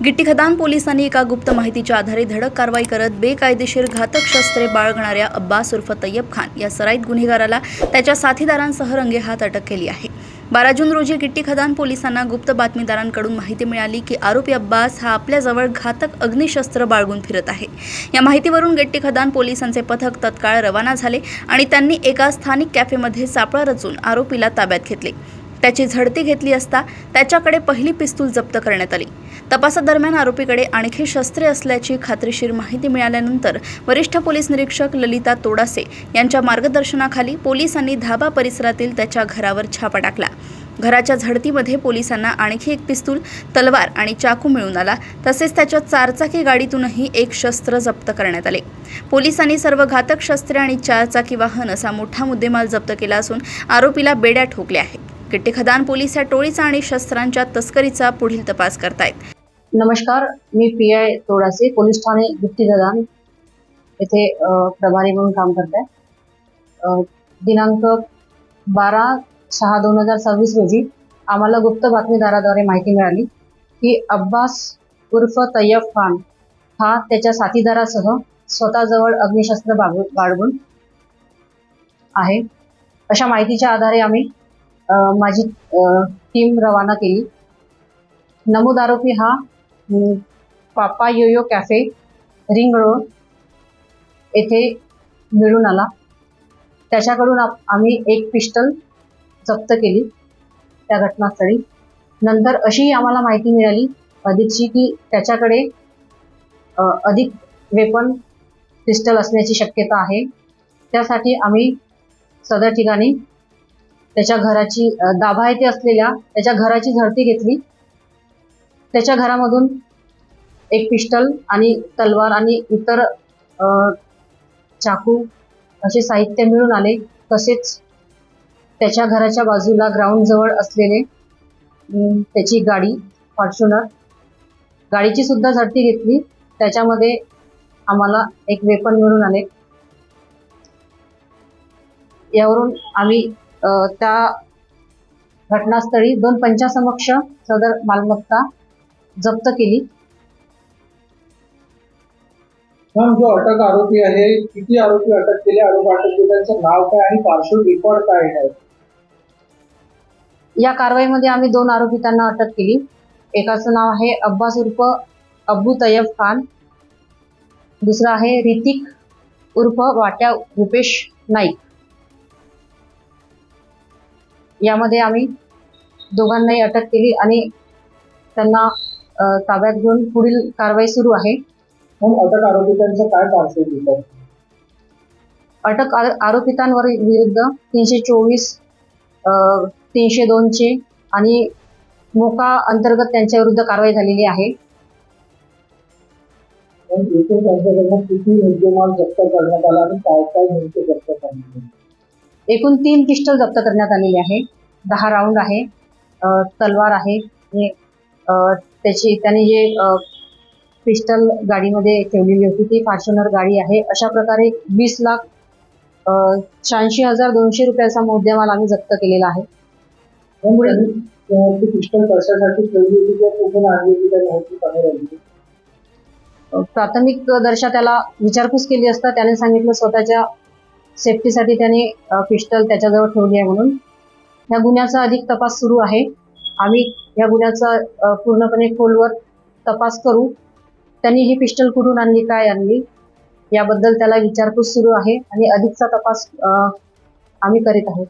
गिट्टी खदान पोलिसांनी एका गुप्त माहितीच्या आधारे धडक कारवाई करत बेकायदेशीर घातक शस्त्रे बाळगणाऱ्या अब्बास उर्फ तय्यब खान या सराईत गुन्हेगाराला त्याच्या साथीदारांसह रंगेहात अटक केली आहे। 12 जून रोजी गिट्टी खदान पोलिसांना गुप्त बातमीदारांकडून माहिती मिळाली की आरोपी अब्बास हा आपल्याजवळ घातक अग्निशस्त्र बाळगून फिरत आहे। या माहितीवरून गिट्टी खदान पोलिसांचे पथक तत्काळ रवाना झाले आणि त्यांनी एका स्थानिक कॅफेमध्ये सापळा रचून आरोपीला ताब्यात घेतले। त्याची झडती घेतली असता त्याच्याकडे पहिली पिस्तूल जप्त करण्यात आली। तपासादरम्यान आरोपीकडे आणखी शस्त्रे असल्याची खात्रीशीर माहिती मिळाल्यानंतर वरिष्ठ पोलीस निरीक्षक ललिता तोडासे यांच्या मार्गदर्शनाखाली पोलिसांनी धाबा परिसरातील त्याच्या घरावर छापा टाकला। घराच्या झडतीमध्ये पोलिसांना आणखी एक पिस्तूल, तलवार आणि चाकू मिळून आला। तसेच त्याच्या चारचाकी गाडीतूनही एक शस्त्र जप्त करण्यात आले। पोलिसांनी सर्व घातक शस्त्रे आणि चारचाकी वाहन असा मोठा मुद्देमाल जप्त केला असून आरोपीला बेड्या ठोकल्या आहेत। गिट्टी खदान पोलीस या टोळीचा आणि शस्त्रांच्या तस्करीचा पुढील तपास करतायत। नमस्कार, मी पीआय तोडासे, पोलीस ठाणे गिट्टी खदान येथे प्रभारी म्हणून काम करते। दिनांक 12/6/2026 रोजी आम्हाला गुप्त बातमीदाराद्वारे माहिती मिळाली की अब्बास उर्फ तय्यब खान हा त्याच्या साथीदारासह स्वतःजवळ अग्निशस्त्र बाळगून आहे। अशा माहितीच्या आधारे आम्ही माझी टीम रवाना केली। नमूद आरोपी हा पापा योयो कॅफे, रिंग रोड येथे मिळून आला। त्याच्याकडून आम्ही एक पिस्टल जप्त केली त्या घटनास्थळी। नंतर अशी आम्हाला माहिती मिळाली अधिकची की त्याच्याकडे अधिक वेपन पिस्टल असण्याची शक्यता आहे। त्यासाठी आम्ही सदर ठिकाणी त्याच्या घराची दाभा येथे असलेल्या त्याच्या घराची झडती घेतली। त्याच्या घरामधून एक पिस्टल आणि तलवार आणि इतर चाकू असे साहित्य मिळून आले। तसेच त्याच्या घराच्या बाजूला ग्राउंड जवळ असलेले त्याची गाडी फॉर्च्युनर गाडीची सुद्धा झडती घेतली। त्याच्यामध्ये आम्हाला एक वेपन मिळून आले। यावरून आम्ही त्या घटनास्थळी 2 पंचासमक्ष सदर मालमत्ता जप्त केली। जो अटक आरोपी आहे, किती आरोपी अटक केले, आरोपी अटक केल्याचं नाव काय आणि पार्श्व रेकॉर्ड काय आहे? या कारवाईमध्ये आम्ही 2 आरोपितांना अटक केली। एकाचं नाव आहे अब्बास उर्फ अब्बू तय्यब खान, दुसरा आहे ऋतिक उर्फ वाट्या रुपेश नाईक। यामध्ये आम्ही दोघांनाही अटक केली आणि त्यांना ताब्यात घेऊन पुढील कारवाई सुरू आहे। अटक आरोपितांचं काय पार्श्वभूमी? अटक आरोपितांवर विरुद्ध 324, 302 आणि मोका अंतर्गत त्यांच्या विरुद्ध कारवाई झालेली आहे। किती मुद्देमाल जप्त करण्यात आला आणि काय काय नेमके जप्त करण्यात आले? एकूण 3 पिस्टल जप्त करण्यात आलेले आहे, 10 राऊंड आहे, तलवार आहे। त्याने जे पिस्टल गाडीमध्ये ठेवलेली होती ती फॉर्च्युनर गाडी आहे। अशा प्रकारे 20,86,200 रुपयाचा मुद्देमाल आम्ही जप्त केलेला आहे। पिस्टल कशासाठी ठेवली होती किंवा कुठून आणली होती त्या माहिती समोर आली? प्राथमिक दर्शा त्याला विचारपूस केली असता त्याने सांगितलं स्वतःच्या सेफ्टीसाठी त्याने पिस्टल त्याच्याजवळ ठेवली आहे म्हणून। या गुन्ह्याचा अधिक तपास सुरू आहे। आम्ही या गुन्ह्याचा पूर्णपणे खोलवर तपास करू। त्यांनी ही पिस्टल कुठून आणली, काय आणली याबद्दल त्याला विचारपूस सुरू आहे आणि अधिकचा तपास आम्ही करीत आहोत।